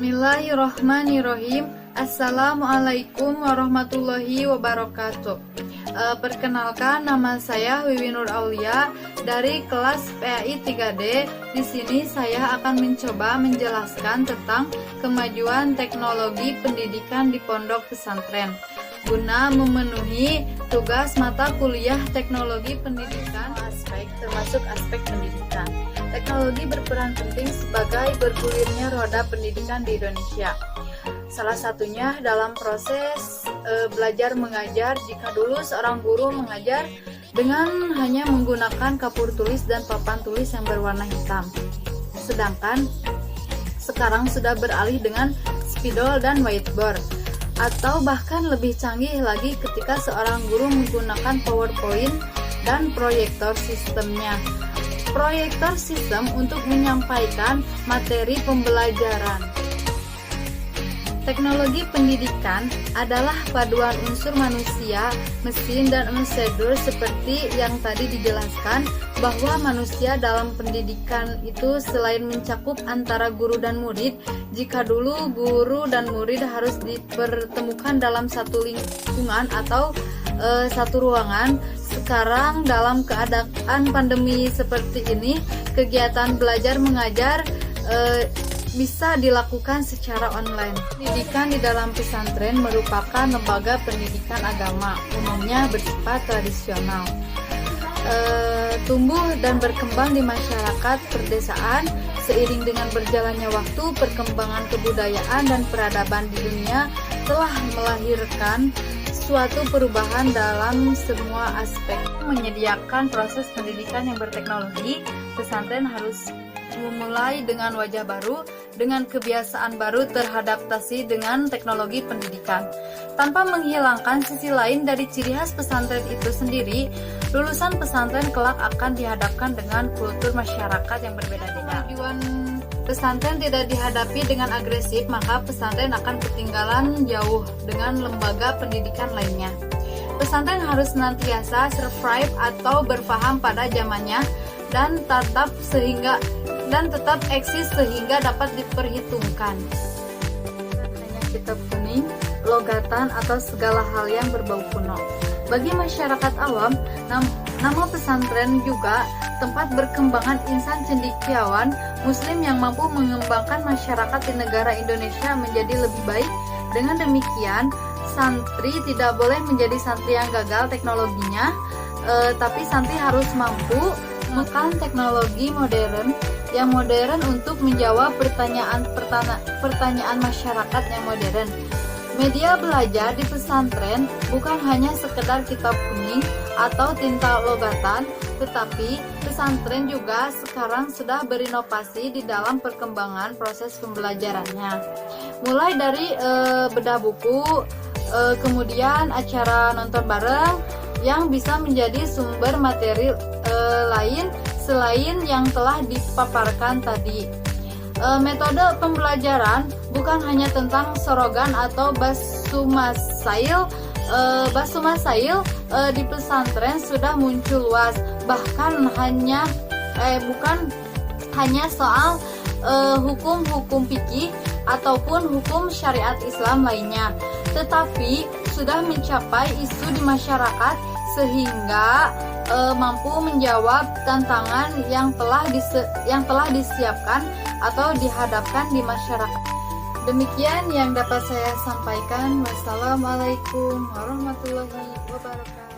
Bismillahirrohmanirrohim. Assalamualaikum warahmatullahi wabarakatuh. Perkenalkan, nama saya Wiwi Nur Aulia dari kelas PAI 3D. Di sini saya akan mencoba menjelaskan tentang kemajuan teknologi pendidikan di pondok pesantren guna memenuhi tugas mata kuliah teknologi pendidikan aspek termasuk aspek pendidikan. Teknologi berperan penting sebagai bergulirnya roda pendidikan di Indonesia. Salah satunya dalam proses belajar mengajar, jika dulu seorang guru mengajar dengan hanya menggunakan kapur tulis dan papan tulis yang berwarna hitam. Sedangkan sekarang sudah beralih dengan spidol dan whiteboard, atau bahkan lebih canggih lagi ketika seorang guru menggunakan PowerPoint dan proyektor sistemnya. Proyektor sistem untuk menyampaikan materi pembelajaran. Teknologi pendidikan adalah paduan unsur manusia, mesin, dan prosedur seperti yang tadi dijelaskan, bahwa manusia dalam pendidikan itu selain mencakup antara guru dan murid, jika dulu guru dan murid harus dipertemukan dalam satu lingkungan atau satu ruangan, sekarang dalam keadaan pandemi seperti ini, kegiatan belajar mengajar bisa dilakukan secara online. Pendidikan di dalam pesantren merupakan lembaga pendidikan agama, umumnya bersifat tradisional. Tumbuh dan berkembang di masyarakat perdesaan seiring dengan berjalannya waktu, perkembangan kebudayaan dan peradaban di dunia telah melahirkan suatu perubahan dalam semua aspek. Menyediakan proses pendidikan yang berteknologi, pesantren harus memulai dengan wajah baru, dengan kebiasaan baru teradaptasi dengan teknologi pendidikan. Tanpa menghilangkan sisi lain dari ciri khas pesantren itu sendiri, lulusan pesantren kelak akan dihadapkan dengan kultur masyarakat yang berbeda-beda. Tujuan pesantren tidak dihadapi dengan agresif, maka pesantren akan ketinggalan jauh dengan lembaga pendidikan lainnya. Pesantren harus senantiasa survive atau berpaham pada zamannya dan tetap eksis sehingga dapat diperhitungkan. Hanya kitab kuning, logatan, atau segala hal yang berbau kuno. Bagi masyarakat awam, nama pesantren juga tempat berkembangan insan cendekiawan muslim yang mampu mengembangkan masyarakat di negara Indonesia menjadi lebih baik. Dengan demikian, santri tidak boleh menjadi santri yang gagal teknologinya, tapi santri harus mampu menggunakan teknologi modern untuk menjawab pertanyaan masyarakat yang modern. Media belajar di pesantren bukan hanya sekedar kitab kuning atau tinta logatan, tetapi pesantren juga sekarang sudah berinovasi di dalam perkembangan proses pembelajarannya. Mulai dari bedah buku, kemudian acara nonton bareng yang bisa menjadi sumber materi lain selain yang telah dipaparkan tadi. Metode pembelajaran bukan hanya tentang sorogan atau basumasail. Di pesantren sudah muncul luas, bahkan bukan hanya soal hukum-hukum fikih ataupun hukum syariat Islam lainnya, tetapi sudah mencapai isu di masyarakat sehingga mampu menjawab tantangan yang telah disiapkan atau dihadapkan di masyarakat. Demikian yang dapat saya sampaikan. Wassalamualaikum warahmatullahi wabarakatuh.